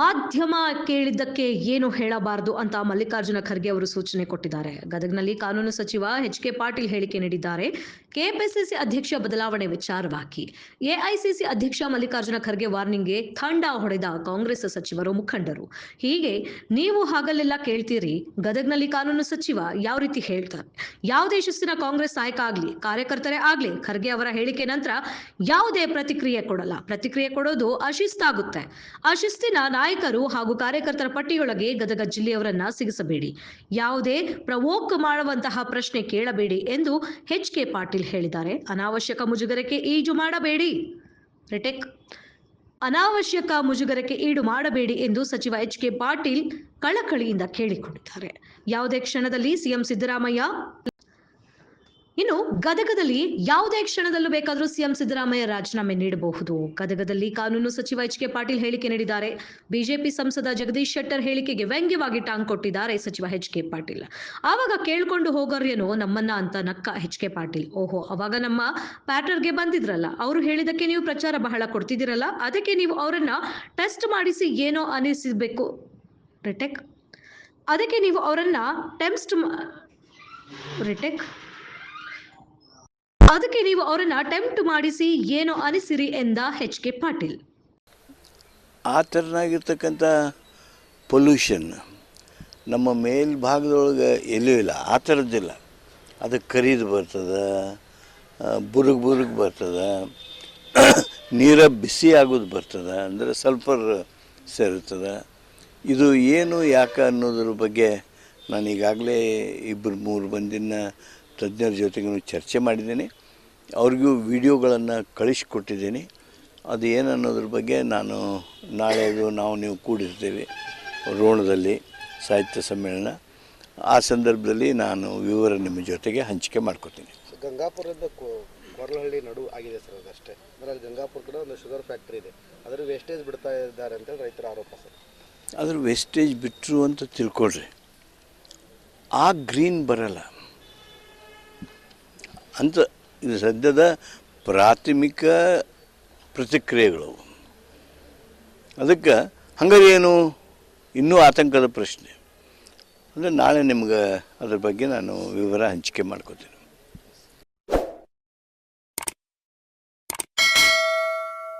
ಮಾಧ್ಯಮ ಕೇಳಿದ್ದಕ್ಕೆ ಏನು ಹೇಳಬಾರದು ಅಂತ ಮಲ್ಲಿಕಾರ್ಜುನ ಖರ್ಗೆ ಅವರು ಸೂಚನೆ ಕೊಟ್ಟಿದ್ದಾರೆ. ಗದಗನಲ್ಲಿ ಕಾನೂನು ಸಚಿವ ಎಚ್.ಕೆ. ಪಾಟೀಲ್ ಹೇಳಿಕೆ ನೀಡಿದ್ದಾರೆ. ಕೆಪಿಸಿಸಿ ಅಧ್ಯಕ್ಷ ಬದಲಾವಣೆ ವಿಚಾರವಾಗಿ ಎಐಸಿಸಿ ಅಧ್ಯಕ್ಷ ಮಲ್ಲಿಕಾರ್ಜುನ ಖರ್ಗೆ ವಾರ್ನಿಂಗ್ಗೆ ಥಂಡ ಹೊಡೆದ ಕಾಂಗ್ರೆಸ್ ಸಚಿವರು, ಮುಖಂಡರು. ಹೀಗೆ ನೀವು ಹಾಗಲ್ಲೆಲ್ಲ ಕೇಳ್ತೀರಿ, ಗದಗನಲ್ಲಿ ಕಾನೂನು ಸಚಿವ ಯಾವ ರೀತಿ ಹೇಳ್ತಾರೆ? ಯಾವುದೇ ಶಿಸ್ತಿನ ಕಾಂಗ್ರೆಸ್ ನಾಯಕ ಆಗ್ಲಿ, ಕಾರ್ಯಕರ್ತರೇ ಆಗ್ಲಿ, ಖರ್ಗೆ ಅವರ ಹೇಳಿಕೆ ನಂತರ ಯಾವುದೇ ಪ್ರತಿಕ್ರಿಯೆ ಕೊಡಲ್ಲ. ಪ್ರತಿಕ್ರಿಯೆ ಕೊಡೋದು ಅಶಿಸ್ತಾಗುತ್ತೆ. ಅಶಿಸ್ತಿನ ನಾಯಕರು ಹಾಗೂ ಕಾರ್ಯಕರ್ತರ ಪಟ್ಟಿಯೊಳಗೆ ಗದಗ ಜಿಲ್ಲೆಯವರನ್ನ ಸಿಗಿಸಬೇಡಿ, ಯಾವುದೇ ಪ್ರವೋಕ್ ಮಾಡುವಂತಹ ಪ್ರಶ್ನೆ ಕೇಳಬೇಡಿ ಎಂದು ಎಚ್.ಕೆ. ಪಾಟೀಲ್ ಹೇಳಿದ್ದಾರೆ. ಅನಾವಶ್ಯಕ ಮುಜುಗರಕ್ಕೆ ಈಜು ಮಾಡಬೇಡಿ, ಅನಾವಶ್ಯಕ ಮುಜುಗರಕ್ಕೆ ಈಡು ಮಾಡಬೇಡಿ ಎಂದು ಸಚಿವ ಎಚ್.ಕೆ. ಪಾಟೀಲ್ ಕಳಕಳಿಯಿಂದ ಕೇಳಿಕೊಂಡಿದ್ದಾರೆ. ಯಾವುದೇ ಕ್ಷಣದಲ್ಲಿ ಸಿಎಂ ಸಿದ್ದರಾಮಯ್ಯ ಇನ್ನು ಗದಗದಲ್ಲಿ ಯಾವುದೇ ಕ್ಷಣದಲ್ಲೂ ಬೇಕಾದರೂ ಸಿಎಂ ಸಿದ್ದರಾಮಯ್ಯ ರಾಜೀನಾಮೆ ನೀಡಬಹುದು. ಗದಗದಲ್ಲಿ ಕಾನೂನು ಸಚಿವ ಎಚ್.ಕೆ. ಪಾಟೀಲ್ ಹೇಳಿಕೆ ನೀಡಿದ್ದಾರೆ. ಬಿಜೆಪಿ ಸಂಸದ ಜಗದೀಶ್ ಶೆಟ್ಟರ್ ಹೇಳಿಕೆಗೆ ವ್ಯಂಗ್ಯವಾಗಿ ಟಾಂಗ್ ಕೊಟ್ಟಿದ್ದಾರೆ ಸಚಿವ ಎಚ್.ಕೆ. ಪಾಟೀಲ್. ಆವಾಗ ಕೇಳ್ಕೊಂಡು ಹೋಗೋರೇನೋ ನಮ್ಮನ್ನ ಅಂತ ನಕ್ಕ ಎಚ್.ಕೆ. ಪಾಟೀಲ್. ಓಹೋ, ಅವಾಗ ನಮ್ಮ ಪ್ಯಾಟರ್ಗೆ ಬಂದಿದ್ರಲ್ಲ, ಅವರು ಹೇಳಿದಕ್ಕೆ ನೀವು ಪ್ರಚಾರ ಬಹಳ ಕೊಡ್ತಿದ್ದೀರಲ್ಲ, ಅದಕ್ಕೆ ನೀವು ಅವರನ್ನ ಟೆಸ್ಟ್ ಮಾಡಿಸಿ ಏನೋ ಅನಿಸಬೇಕು, ಅದಕ್ಕೆ ನೀವು ಅವರನ್ನ ಟೆಂಪ್ಟ್ ಮಾಡಿಸಿ ಏನೋ ಅನಿಸಿರಿ ಎಂದ ಎಚ್.ಕೆ. ಪಾಟೀಲ್. ಆ ಥರನಾಗಿರ್ತಕ್ಕಂಥ ಪೊಲ್ಯೂಷನ್ ನಮ್ಮ ಮೇಲ್ಭಾಗದೊಳಗೆ ಎಲ್ಲೂ ಇಲ್ಲ, ಆ ಥರದ್ದಿಲ್ಲ. ಅದು ಕರೀದು ಬರ್ತದೆ, ಬುರುಗ್ ಬರ್ತದೆ, ನೀರ ಬಿಸಿ ಆಗೋದು ಬರ್ತದೆ, ಅಂದರೆ ಸಲ್ಫರ್ ಸೇರುತ್ತದೆ. ಇದು ಏನು ಯಾಕೆ ಅನ್ನೋದ್ರ ಬಗ್ಗೆ ನಾನು ಈಗಾಗಲೇ 2-3 ಮಂದಿನ ತಜ್ಞರ ಜೊತೆಗೂ ಚರ್ಚೆ ಮಾಡಿದ್ದೀನಿ. ಅವ್ರಿಗೂ ವಿಡಿಯೋಗಳನ್ನು ಕಳಿಸಿಕೊಟ್ಟಿದ್ದೀನಿ. ಅದು ಏನು ಅನ್ನೋದ್ರ ಬಗ್ಗೆ ನಾನು ನಾಳೆದು ನೀವು ಕೂಡಿರ್ತೀವಿ ರೋಣದಲ್ಲಿ ಸಾಹಿತ್ಯ ಸಮ್ಮೇಳನ, ಆ ಸಂದರ್ಭದಲ್ಲಿ ನಾನು ವಿವರ ನಿಮ್ಮ ಜೊತೆಗೆ ಹಂಚಿಕೆ ಮಾಡ್ಕೊತೀನಿ. ಗಂಗಾಪುರದ ಕೊರ್ಲಹಳ್ಳಿ ನಡು ಆಗಿದೆ ಸರ್, ಅದಷ್ಟೇ. ಅಂದರೆ ಅಲ್ಲಿ ಗಂಗಾಪುರ ಕಡೆ ಒಂದು ಶುಗರ್ ಫ್ಯಾಕ್ಟ್ರಿ ಇದೆ, ಅದರ ವೇಸ್ಟೇಜ್ ಬಿಡ್ತಾ ಇದ್ದಾರೆ ಅಂತೇಳಿ ರೈತರ ಆರೋಪ ಸರ್. ಅದ್ರ ವೇಸ್ಟೇಜ್ ಬಿಟ್ಟರು ಅಂತ ತಿಳ್ಕೊಳ್ರಿ, ಆ ಗ್ರೀನ್ ಬರಲ್ಲ ಅಂತ ಇದು ಸದ್ಯದ ಪ್ರಾಥಮಿಕ ಪ್ರತಿಕ್ರಿಯೆಗಳು. ಅದಕ್ಕೆ ಹಂಗಾರೆ ಏನು ಇನ್ನೂ ಆತಂಕದ ಪ್ರಶ್ನೆ. ಅಂದರೆ ನಾಳೆ ನಿಮ್ಗೆ ಅದ್ರ ಬಗ್ಗೆ ನಾನು ವಿವರ ಹಂಚಿಕೆ ಮಾಡ್ಕೋತೀನಿ.